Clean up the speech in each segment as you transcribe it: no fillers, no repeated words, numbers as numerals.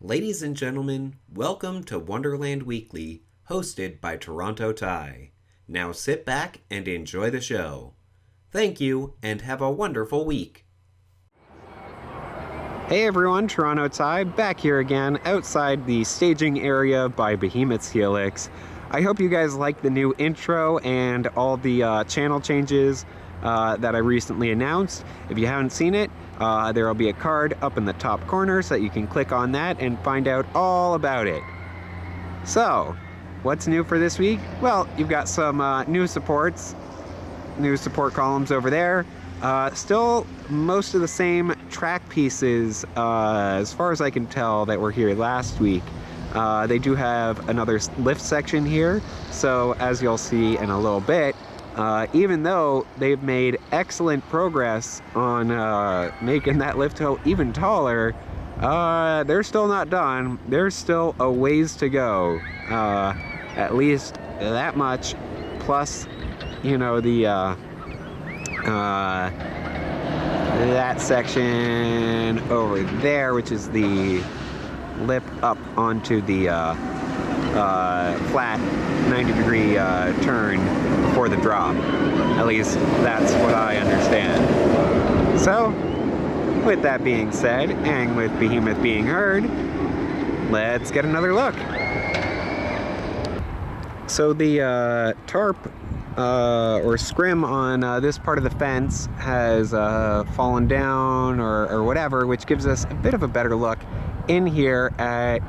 Ladies and gentlemen, welcome to Wonderland Weekly, hosted by Toronto Ty. Now sit back and enjoy the show. Thank you, and have a wonderful week. Hey everyone, Toronto Ty back here again outside the staging area by Behemoth's Helix. I hope you guys like the new intro and all the channel changes that I recently announced. If you haven't seen it, there will be a card up in the top corner so that you can click on that and find out all about it. So, what's new for this week? Well, you've got some new support columns over there. Still most of the same track pieces, as far as I can tell, that were here last week. They do have another lift section here, so as you'll see in a little bit, even though they've made excellent progress on making that lift hill even taller, they're still not done. There's still a ways to go, at least that much, plus, you know, that section over there, which is the lip up onto the flat 90-degree turn before the drop. At least that's what I understand. So, with that being said, and with Behemoth being heard, let's get another look. So the tarp or scrim on this part of the fence has fallen down or whatever, which gives us a bit of a better look in here at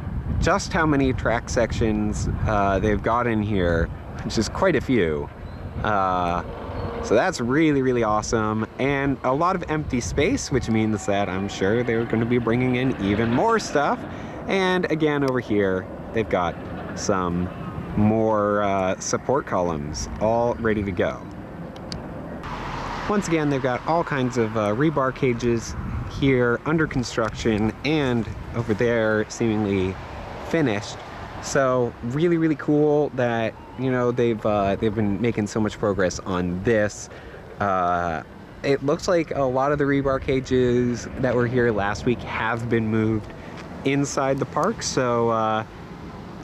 just how many track sections they've got in here, which is quite a few. So that's really, really awesome, and a lot of empty space, which means that I'm sure they're going to be bringing in even more stuff. And again, over here, they've got some more support columns all ready to go. Once again, they've got all kinds of rebar cages here under construction and over there seemingly finished. So really, really cool that, you know, they've been making so much progress on this. It looks like a lot of the rebar cages that were here last week have been moved inside the park. So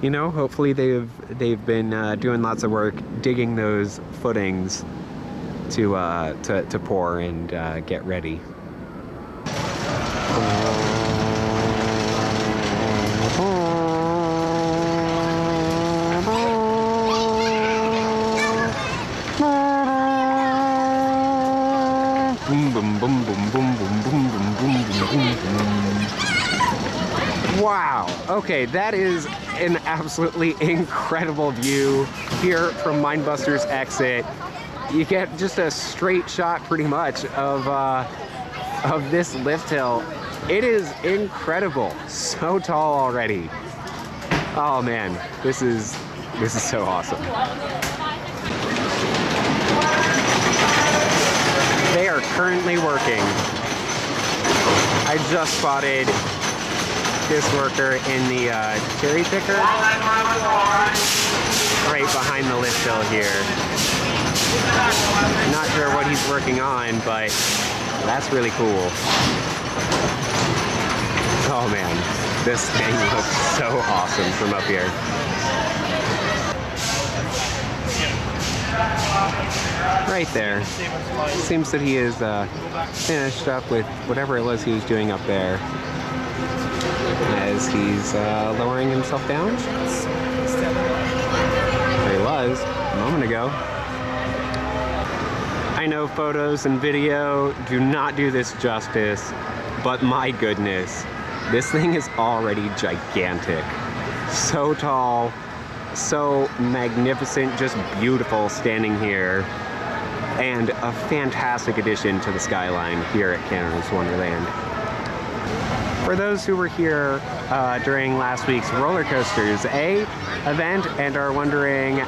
you know, hopefully they've been doing lots of work digging those footings to pour and get ready. Boom, boom, boom, boom, boom, boom, boom, boom, boom, boom, boom. Wow. Okay, that is an absolutely incredible view here from Mindbuster's exit. You get just a straight shot, pretty much, of this lift hill. It is incredible. So tall already. Oh man, this is so awesome. They are currently working. I just spotted this worker in the cherry picker right behind the lift hill here. Not sure what he's working on, but that's really cool. Oh man, this thing looks so awesome from up here. Right there. Seems that he is finished up with whatever it was he was doing up there as he's lowering himself down. There he was a moment ago. I know photos and video do not do this justice, but my goodness, this thing is already gigantic. So tall, so magnificent, just beautiful standing here, and a fantastic addition to the skyline here at Canada's Wonderland. For those who were here during last week's Roller Coasters event and are wondering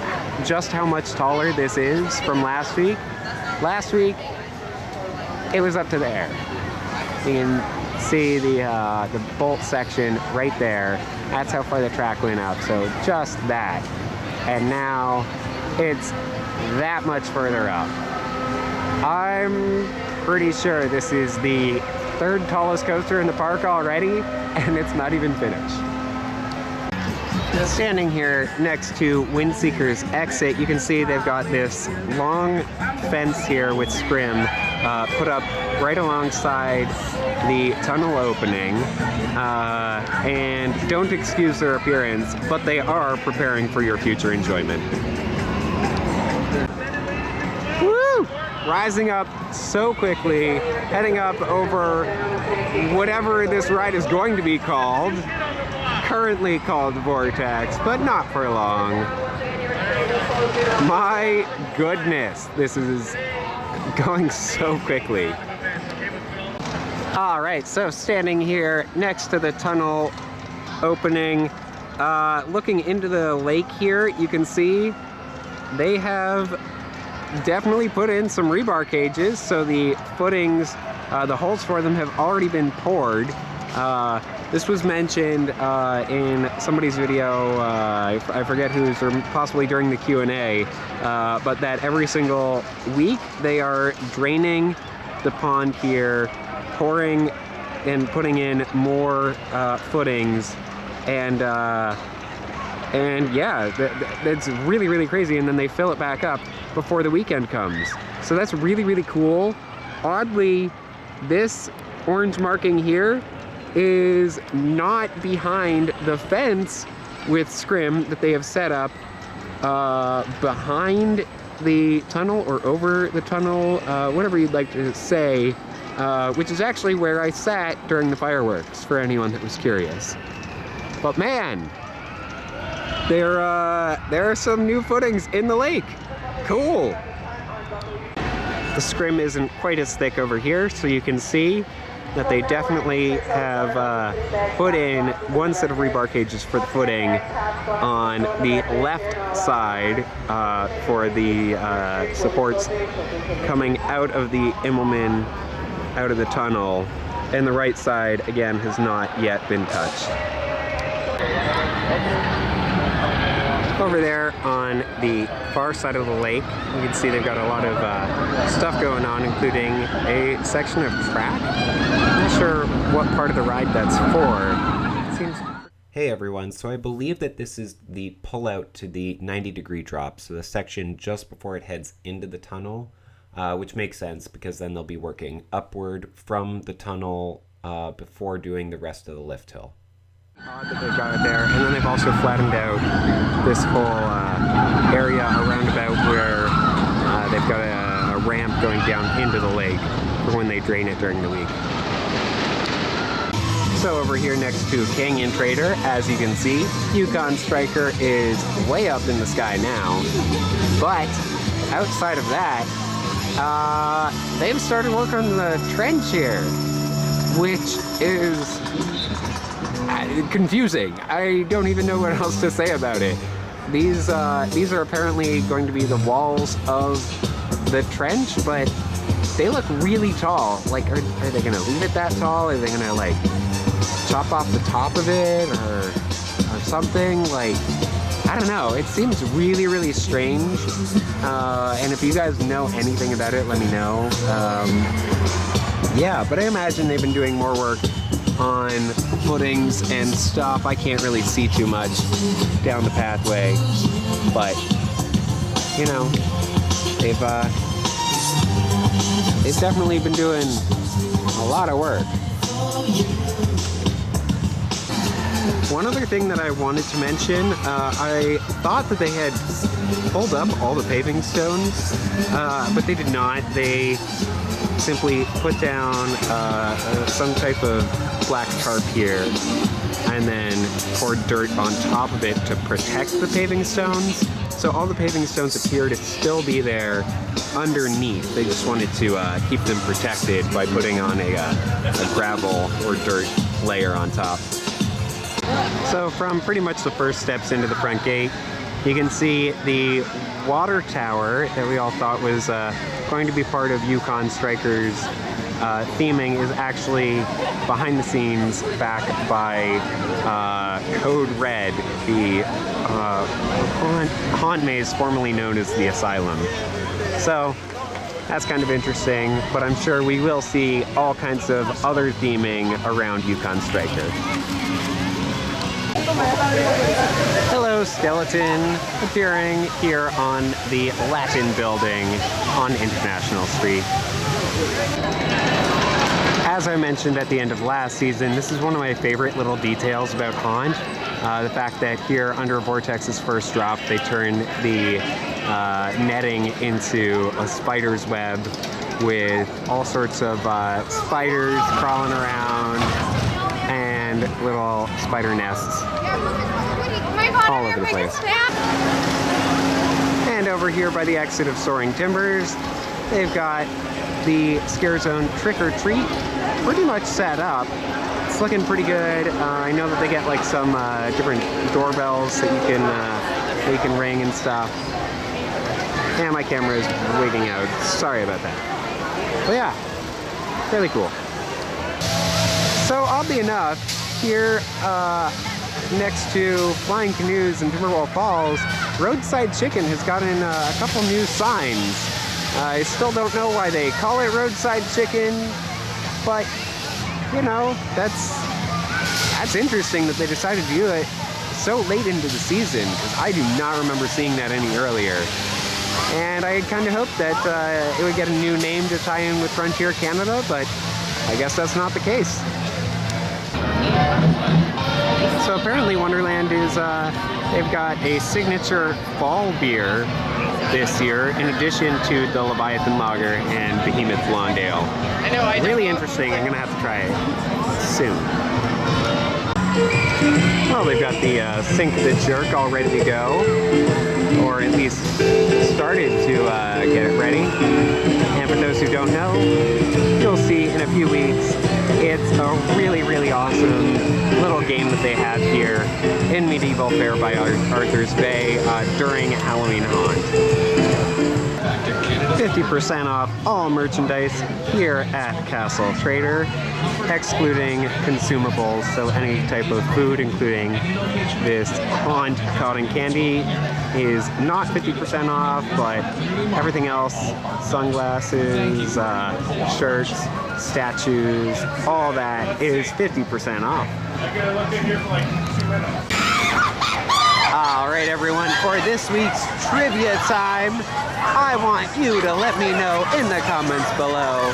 just how much taller this is from last week it was up to there. You can see the bolt section right there. That's how far the track went up, so just that. And now it's that much further up. I'm pretty sure this is the third tallest coaster in the park already, and it's not even finished. Standing here next to Windseeker's exit, you can see they've got this long fence here with scrim put up right alongside the tunnel opening, and don't excuse their appearance, but they are preparing for your future enjoyment. Woo! Rising up so quickly, heading up over whatever this ride is going to be called, currently called Vortex, but not for long. My goodness, this is going so quickly. All right, so standing here next to the tunnel opening, looking into the lake here, you can see they have definitely put in some rebar cages, so the footings, the holes for them have already been poured. This was mentioned in somebody's video, I forget whose, or possibly during the Q&A, but that every single week they are draining the pond here, pouring and putting in more footings, and yeah, that's really, really crazy, and then they fill it back up before the weekend comes. So that's really, really cool. Oddly, this orange marking here is not behind the fence with scrim that they have set up behind the tunnel or over the tunnel, whatever you'd like to say, which is actually where I sat during the fireworks, for anyone that was curious. But man, there are some new footings in the lake. Cool. The scrim isn't quite as thick over here, so you can see that they definitely have put in one set of rebar cages for the footing on the left side for the supports coming out of the Immelman, out of the tunnel, and the right side, again, has not yet been touched. Over there on the far side of the lake, you can see they've got a lot of stuff going on, including a section of track. I'm not sure what part of the ride that's for. It seems... Hey everyone, so I believe that this is the pullout to the 90-degree drop, so the section just before it heads into the tunnel, which makes sense because then they'll be working upward from the tunnel before doing the rest of the lift hill. Odd that they've got it there, and then they've also flattened out this whole area around about where they've got a ramp going down into the lake for when they drain it during the week. So over here next to Canyon Trader, as you can see, Yukon Striker is way up in the sky now, but outside of that, they've started work on the trench here, which is confusing. I don't even know what else to say about it. These are apparently going to be the walls of the trench, but they look really tall. Like, are they gonna leave it that tall? Are they gonna like chop off the top of it or something? Like, I don't know. It seems really, really strange. And if you guys know anything about it, let me know. Yeah, but I imagine they've been doing more work on footings and stuff. I can't really see too much down the pathway, but you know, they've definitely been doing a lot of work. One other thing that I wanted to mention, I thought that they had pulled up all the paving stones, but they did not. They simply put down some type of black tarp here and then poured dirt on top of it to protect the paving stones. So all the paving stones appear to still be there underneath. They just wanted to keep them protected by putting on a gravel or dirt layer on top. So from pretty much the first steps into the front gate, you can see the water tower that we all thought was going to be part of Yukon Striker's theming is actually behind the scenes back by Code Red, the haunt maze formerly known as the Asylum. So That's kind of interesting, but I'm sure we will see all kinds of other theming around Yukon Striker. Hello, Skeleton, appearing here on the Latin building on International Street. As I mentioned at the end of last season, this is one of my favorite little details about Haunt. The fact that here under Vortex's first drop, they turn the netting into a spider's web with all sorts of spiders crawling around and little spider nests all over the place. And over here by the exit of Soaring Timbers, they've got the Scare Zone Trick or Treat pretty much set up. It's looking pretty good. I know that they get like some different doorbells that you can ring and stuff. And my camera is wigging out. Sorry about that. But yeah, really cool. So oddly enough, here next to Flying Canoes and Timberwolf Falls, Roadside Chicken has gotten a couple new signs. I still don't know why they call it Roadside Chicken, but you know, that's interesting that they decided to do it so late into the season, because I do not remember seeing that any earlier. And I kind of hoped that it would get a new name to tie in with Frontier Canada, but I guess that's not the case. So apparently Wonderland is, they've got a signature Balbir this year, in addition to the Leviathan Lager and Behemoth Blonde Ale. Really interesting. I'm gonna have to try it soon. Well, they've got the Sink the Jerk all ready to go, or at least started to get it ready. And for those who don't know, you'll see in a few weeks. It's a really, really awesome little game that they have here in Medieval Fair by Arthur's Bay during Halloween Haunt. 50% off all merchandise here at Castle Trader, excluding consumables, so any type of food, including this Haunt cotton candy, is not 50% off, but everything else, sunglasses, shirts, statues, all that is 50% off. Alright everyone, for this week's trivia time, I want you to let me know in the comments below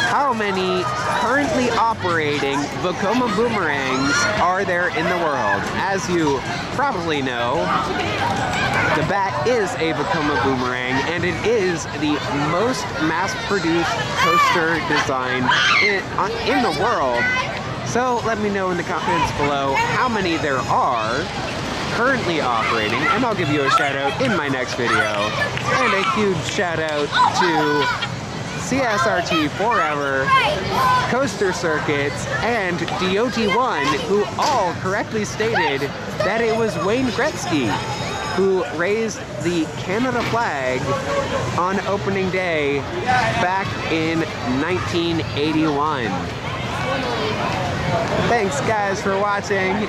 how many currently operating Vekoma boomerangs are there in the world. As you probably know, the Bat is a Vekoma boomerang, and it is the most mass-produced coaster design in the world. So let me know in the comments below how many there are currently operating, and I'll give you a shout out in my next video. And a huge shout out to CSRT Forever, Coaster Circuits, and DOT1, who all correctly stated that it was Wayne Gretzky who raised the Canada flag on opening day back in 1981. Thanks guys for watching,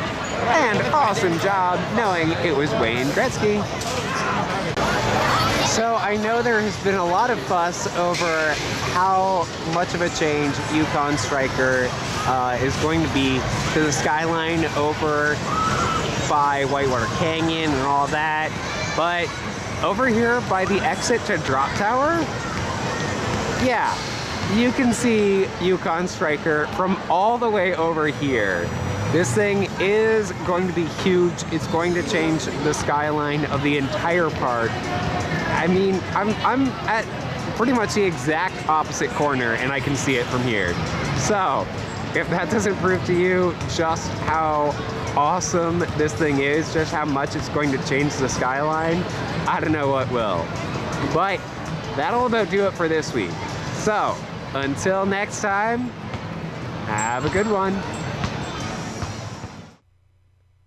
and awesome job knowing it was Wayne Gretzky. So I know there has been a lot of fuss over how much of a change Yukon Striker is going to be to the skyline over by Whitewater Canyon and all that, but over here by the exit to Drop Tower, yeah, you can see Yukon Striker from all the way over here. This thing is going to be huge. It's going to change the skyline of the entire park. I mean, I'm at pretty much the exact opposite corner, and I can see it from here. So, if that doesn't prove to you just how awesome this thing is, just how much it's going to change the skyline, I don't know what will. But that'll about do it for this week. So, until next time, have a good one.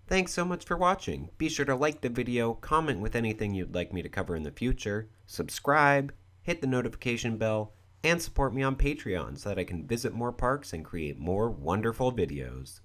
Thanks so much for watching. Be sure to like the video, comment with anything you'd like me to cover in the future, subscribe, hit the notification bell, and support me on Patreon so that I can visit more parks and create more wonderful videos.